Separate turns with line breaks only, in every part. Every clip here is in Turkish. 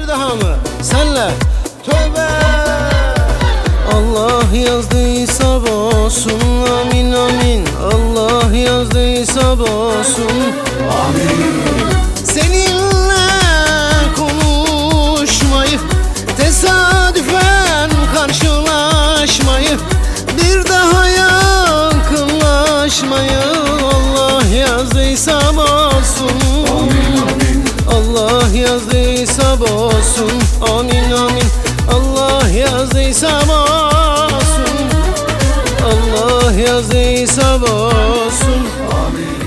daha mı? Senle tövbe. Allah yazdıysa bozsun, amin amin. Allah yazdıysa bozsun, amin. Seninle konuşmayı, tesadüfen karşılaşmayı, bir daha yakınlaşmayı Allah yazdıysa bozsun, amin amin. Allah yazdıysa bozsun, amin amin. Allah yazdıysa bozsun, Allah yazdıysa bozsun, amin.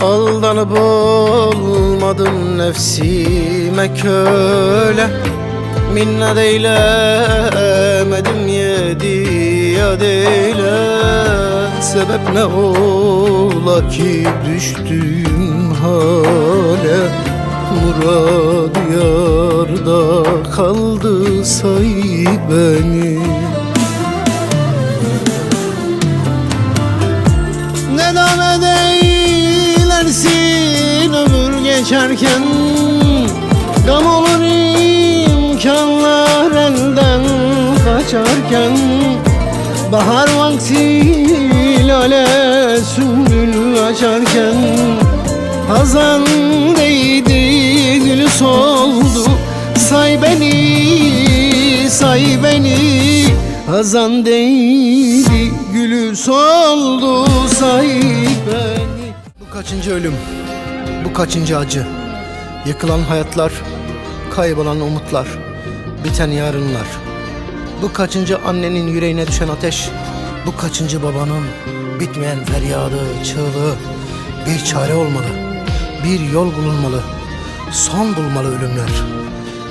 Aldanıp olmadım nefsime köle, minnet eylemedim yediyat eyle. Sebep ne ola ki düştüm hale, murad yarda kaldı say beni. Neden edeylersin ömür geçerken, gam olur imkanlar elden kaçarken. Bahar vakti lale sümbül açarken, hazan değdi gülü soldu, say beni, say beni. Hazan değdi gülü soldu, say beni. Bu kaçıncı ölüm, bu kaçıncı acı? Yıkılan hayatlar, kaybolan umutlar, biten yarınlar. Bu kaçıncı annenin yüreğine düşen ateş? Bu kaçıncı babanın bitmeyen feryadı, çığlığı? Bir çare olmalı, bir yol bulunmalı, son bulmalı ölümler.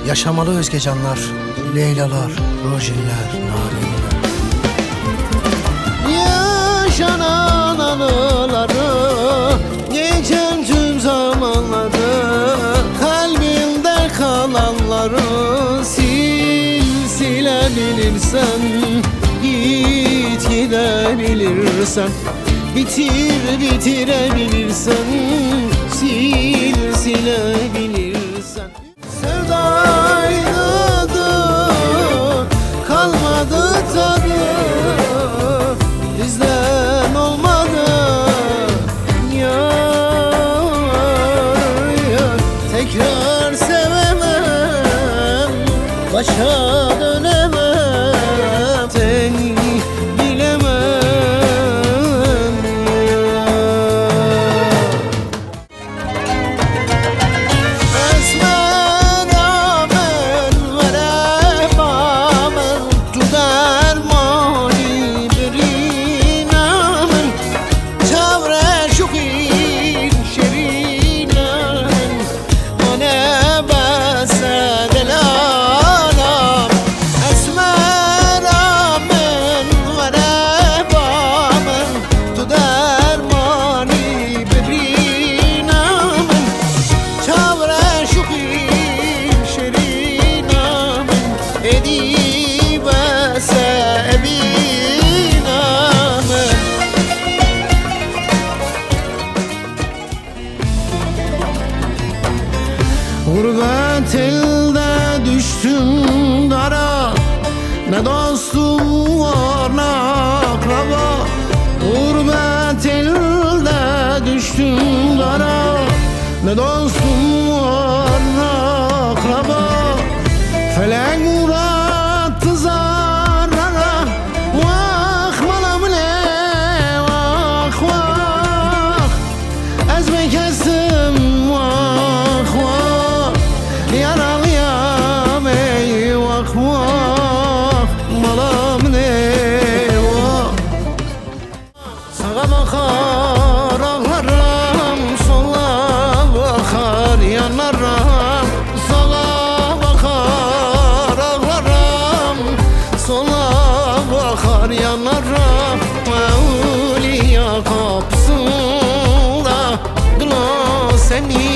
Yaşamalı özge canlar, Leylalar, Rojiller, Nariler. Yaşanan anıları, geçen tüm zamanları, kalbimde kalanları silebilirsen, git gidebilirsen, bitir bitirebilirsen, silebilirsen. Sevdaydı, kalmadı tadı, bizden olmadı. Yar, tekrar sevemem, başa dönemem, seni bilemem ya. Esmer amen verem amen, tu dermani birin amen, çavre şukin şerin amen, mane bese delanam. Esmer amen verem amen, tu dermani birin amen, çavre şukin şerin amen, edibese ebin amen. Gurbet elde düştüm dara, ne dostum var ne akraba. Gurbet elde düştüm dara, ne dostum var ne akraba. Felek uğrattı zarara, vah malam ne vah vah. Ezme kestim vah vah, yaralıyam ey vah vah, malam ne vah. Sağa bakar ağlarım, sola bakar yanarım. Sağa bakar ağlarım, sola bakar yanarım. Evliya kapısında dur seni